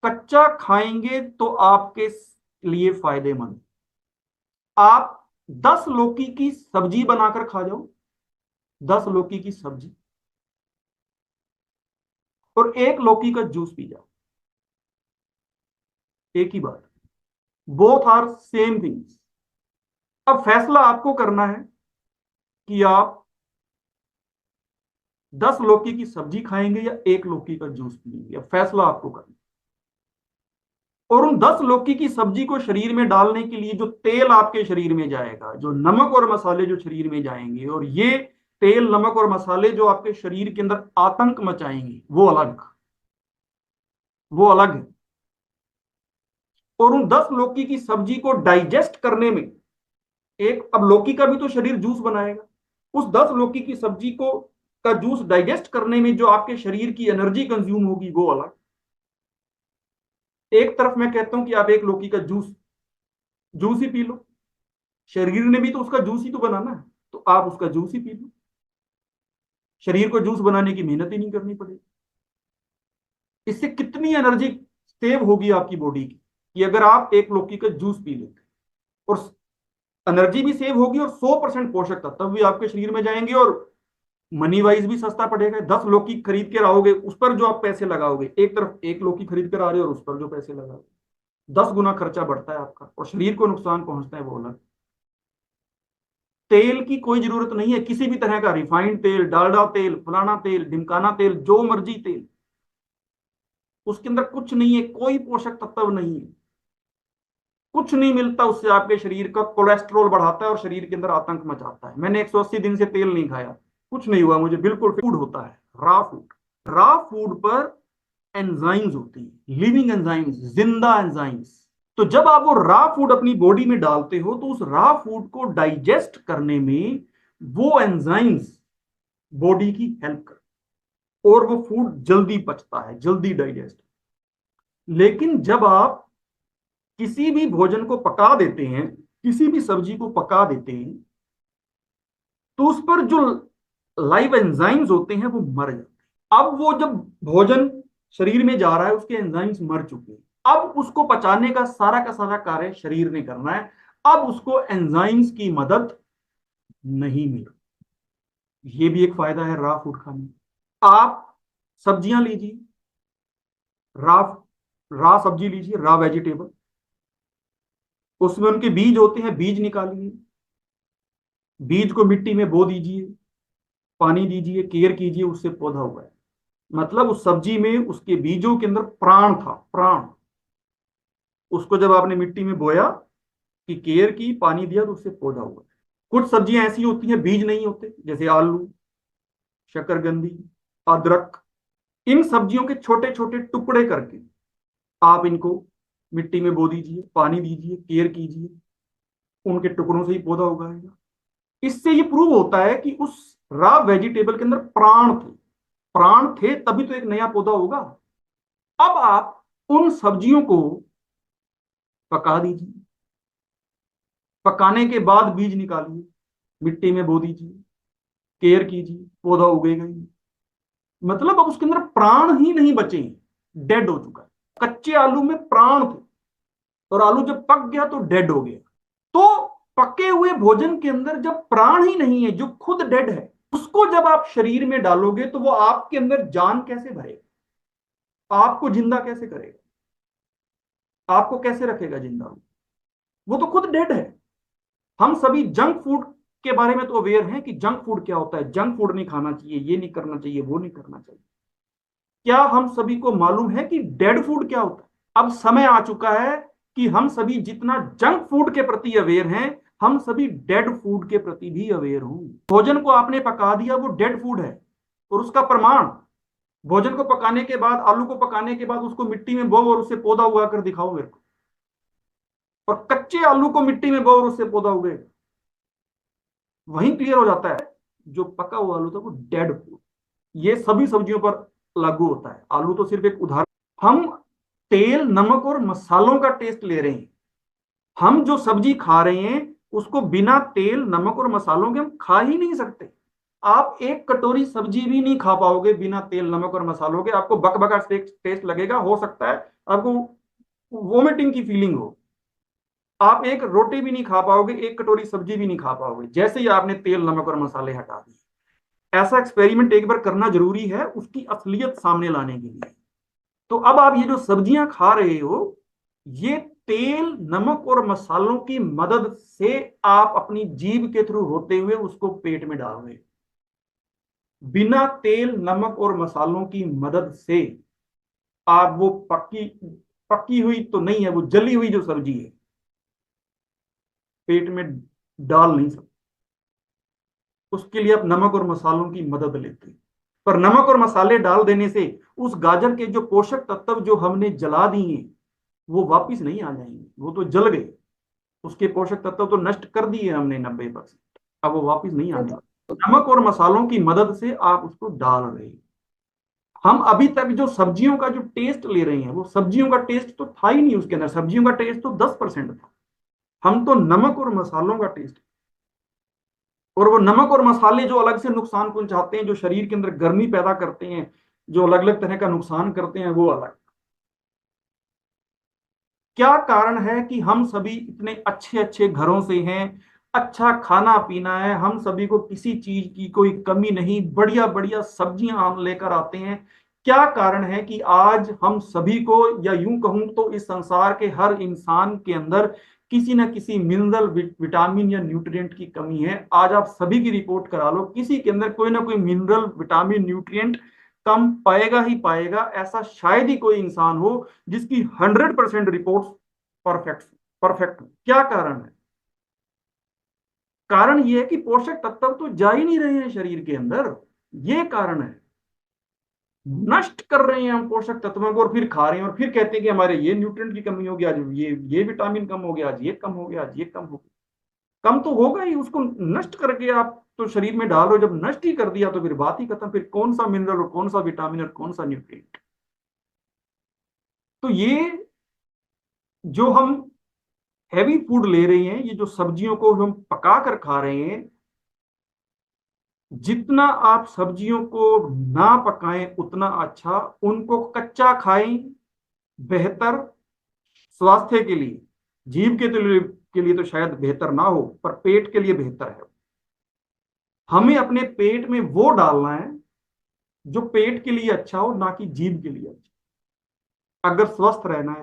कच्चा खाएंगे तो आपके लिए फायदेमंद। आप 10 लौकी की सब्जी बनाकर खा जाओ, 10 लौकी की सब्जी, और एक लौकी का जूस पी जाओ, एक ही बात। Both are same things. अब फैसला आपको करना है कि आप 10 लौकी की सब्जी खाएंगे या एक लौकी का जूस पिएंगे। अब फैसला आपको करना है। और उन 10 लौकी की सब्जी को शरीर में डालने के लिए जो तेल आपके शरीर में जाएगा, जो नमक और मसाले जो शरीर में जाएंगे, और ये तेल नमक और मसाले जो आपके शरीर के अंदर आतंक मचाएंगे, वो अलग है। और उन 10 लौकी की सब्जी को डाइजेस्ट करने में, एक अब लौकी का भी तो शरीर जूस बनाएगा, उस 10 लौकी की सब्जी को का जूस डाइजेस्ट करने में जो आपके शरीर की एनर्जी कंज्यूम होगी वो अलग। एक तरफ मैं कहता हूं कि आप एक लौकी का जूस जूस ही पी लो, शरीर ने भी तो उसका जूस ही तो बनाना है, तो आप उसका जूस ही पी लो। शरीर को जूस बनाने की मेहनत ही नहीं करनी पड़ेगी। इससे कितनी एनर्जी सेव होगी आपकी बॉडी की, कि अगर आप एक लौकी का जूस पी लेते, और एनर्जी भी सेव होगी और 100% पोषक तत्व भी आपके शरीर में जाएंगे, और मनी वाइज भी सस्ता पड़ेगा। 10 लौकी खरीद के लाओगे, उस पर जो आप पैसे लगाओगे, एक तरफ एक लौकी खरीद कर आ रहे हो और उस पर जो पैसे लगाओगे, 10 गुना खर्चा बढ़ता है आपका, और शरीर को नुकसान पहुंचता है वो अलग। तेल की कोई जरूरत नहीं है किसी भी तरह का, रिफाइंड तेल, डालडा तेल, फलाना तेल, ढिमकाना तेल, जो मर्जी तेल, उसके अंदर कुछ नहीं है, कोई पोषक तत्व नहीं है, कुछ नहीं मिलता उससे। आपके शरीर का कोलेस्ट्रॉल बढ़ाता है और शरीर के अंदर आतंक मचाता है। मैंने 180 दिन से तेल नहीं खाया, कुछ नहीं हुआ मुझे, बिल्कुल। फूड होता है रॉ फूड, रॉ फूड पर एंजाइम्स होती हैं, लिविंग एंजाइम्स, जिंदा एंजाइम्स। तो जब आप वो रॉ फूड अपनी बॉडी में डालते हो, तो उस रॉ फूड को डाइजेस्ट करने में वो एंजाइम्स बॉडी की हेल्प करते, और वो फूड जल्दी पचता है, जल्दी डाइजेस्ट। लेकिन जब आप किसी भी भोजन को पका देते हैं, किसी भी सब्जी को पका देते हैं, तो उस पर जो लाइव एंजाइम्स होते हैं वो मर जाते हैं। अब वो जब भोजन शरीर में जा रहा है, उसके एंजाइम्स मर चुके हैं, अब उसको पचाने का सारा कार्य शरीर ने करना है। अब उसको एंजाइम्स की मदद नहीं मिल। ये भी एक फायदा है रॉ फूड खाने। आप सब्जियां लीजिए, रॉ रॉ सब्जी लीजिए, रॉ वेजिटेबल, उसमें उनके बीज होते हैं, बीज निकालिए, बीज को मिट्टी में बो दीजिए, पानी दीजिए, केयर कीजिए, उससे पौधा हुआ है। मतलब उस सब्जी में, उसके बीजों के अंदर प्राण था, प्राण। उसको जब आपने मिट्टी में बोया, कि केयर की, पानी दिया, तो उससे पौधा हुआ है। कुछ सब्जियां ऐसी होती हैं बीज नहीं होते, जैसे आलू, शकरकंदी, अदरक। इन सब्जियों के छोटे छोटे टुकड़े करके आप इनको मिट्टी में बो दीजिए, पानी दीजिए, केयर कीजिए, उनके टुकड़ों से ही पौधा उगाएगा। इससे ये प्रूव होता है कि उस रॉ वेजिटेबल के अंदर प्राण थे, प्राण थे, तभी तो एक नया पौधा होगा। अब आप उन सब्जियों को पका दीजिए, पकाने के बाद बीज निकालिए, मिट्टी में बो दीजिए, केयर कीजिए, पौधा उगेगा ही। मतलब अब उसके अंदर प्राण ही नहीं बचे, डेड हो चुका है। कच्चे आलू में प्राण थे, और आलू जब पक गया तो डेड हो गया। तो पके हुए भोजन के अंदर जब प्राण ही नहीं है, जो खुद डेड है, उसको जब आप शरीर में डालोगे, तो वो आपके अंदर जान कैसे भरेगा, आपको जिंदा कैसे करेगा, आपको कैसे रखेगा जिंदा? वो तो खुद डेड है। हम सभी जंक फूड के बारे में तो अवेयर हैं कि जंक फूड क्या होता है, जंक फूड नहीं खाना चाहिए, ये नहीं करना चाहिए, वो नहीं करना चाहिए। क्या हम सभी को मालूम है कि डेड फूड क्या होता है? अब समय आ चुका है कि हम सभी जितना जंक फूड के प्रति अवेयर हैं, हम सभी डेड फूड के प्रति भी अवेयर हों। भोजन को आपने पका दिया, वो डेड फूड है। और उसका प्रमाण, भोजन को पकाने के बाद, आलू को पकाने के बाद उसको मिट्टी में बो और उससे पौधा उगा कर दिखाओ मेरे को, और कच्चे आलू को मिट्टी में बो और उससे पौधा उगेगा। वहीं क्लियर हो जाता है जो पका हुआ आलू था वो डेड फूड। ये सभी सब्जियों पर लागू होता है, आलू तो सिर्फ एक उदाहरण। हम तेल, नमक और मसालों का टेस्ट ले रहे हैं। हम जो सब्जी खा रहे हैं उसको बिना तेल, नमक और मसालों के हम खा ही नहीं सकते। आप एक कटोरी सब्जी भी नहीं खा पाओगे बिना तेल नमक और मसालों के। आपको बकबका टेस्ट लगेगा, हो सकता है आपको वोमिटिंग की फीलिंग हो। आप एक रोटी भी नहीं खा पाओगे, एक कटोरी सब्जी भी नहीं खा पाओगे जैसे ही आपने तेल नमक और मसाले हटा दिए। ऐसा एक्सपेरिमेंट एक बार करना जरूरी है उसकी असलियत सामने लाने के लिए। तो अब आप ये जो सब्जियां खा रहे हो, ये तेल नमक और मसालों की मदद से आप अपनी जीभ के थ्रू होते हुए उसको पेट में डाल रहे हो। बिना तेल नमक और मसालों की मदद से आप वो पक्की पक्की हुई तो नहीं है, वो जली हुई जो सब्जी है पेट में डाल नहीं सकते। उसके लिए आप नमक और मसालों की मदद लेते हैं। पर नमक और मसाले डाल देने से उस गाजर के जो पोषक तत्व जो हमने जला दिए वो वापिस नहीं आ जाएंगे, वो तो जल गए। उसके पोषक तत्व तो नष्ट कर दिए हमने 90%, अब वो वापिस नहीं आने। नमक और मसालों की मदद से आप उसको डाल रहे हैं। हम अभी तक जो सब्जियों का जो टेस्ट ले रहे हैं वो सब्जियों का टेस्ट तो था ही नहीं उसके अंदर, सब्जियों का टेस्ट तो 10% था। हम तो नमक और मसालों का टेस्ट, और वो नमक और मसाले जो अलग से नुकसान पहुंचाते हैं, जो शरीर के अंदर गर्मी पैदा करते हैं, जो अलग अलग तरह का नुकसान करते हैं, वो अलग। क्या कारण है कि हम सभी इतने अच्छे अच्छे घरों से हैं, अच्छा खाना पीना है, हम सभी को किसी चीज की कोई कमी नहीं, बढ़िया बढ़िया सब्जियां हम लेकर आते हैं। क्या कारण है कि आज हम सभी को, या यूं कहूं तो इस संसार के हर इंसान के अंदर किसी न किसी मिनरल विटामिन या न्यूट्रिएंट की कमी है। आज आप सभी की रिपोर्ट करा लो, किसी के अंदर कोई ना कोई मिनरल विटामिन न्यूट्रिएंट कम पाएगा ही पाएगा। ऐसा शायद ही कोई इंसान हो जिसकी 100% रिपोर्ट परफेक्ट परफेक्ट। क्या कारण है? कारण यह है कि पोषक तत्व तो जा ही नहीं रहे हैं शरीर के अंदर। ये कारण है, नष्ट कर रहे हैं हम पोषक तत्वों को और फिर खा रहे हैं और फिर कहते हैं कि हमारे ये न्यूट्रिएंट की कमी होगी, आज ये विटामिन कम हो गया, आज ये कम हो गया, आज ये कम हो गया। कम तो होगा ही, उसको नष्ट करके आप तो शरीर में डालो। जब नष्ट ही कर दिया तो फिर बात ही खत्म, फिर कौन सा मिनरल और कौन सा विटामिन और कौन सा न्यूट्रिएंट। तो ये जो हम हैवी फूड ले रहे हैं, ये जो सब्जियों को हम पका कर खा रहे हैं, जितना आप सब्जियों को ना पकाएं उतना अच्छा। उनको कच्चा खाएं, बेहतर स्वास्थ्य के लिए। जीभ के लिए तो शायद बेहतर ना हो, पर पेट के लिए बेहतर है। हमें अपने पेट में वो डालना है जो पेट के लिए अच्छा हो, ना कि जीभ के लिए अच्छा। अगर स्वस्थ रहना है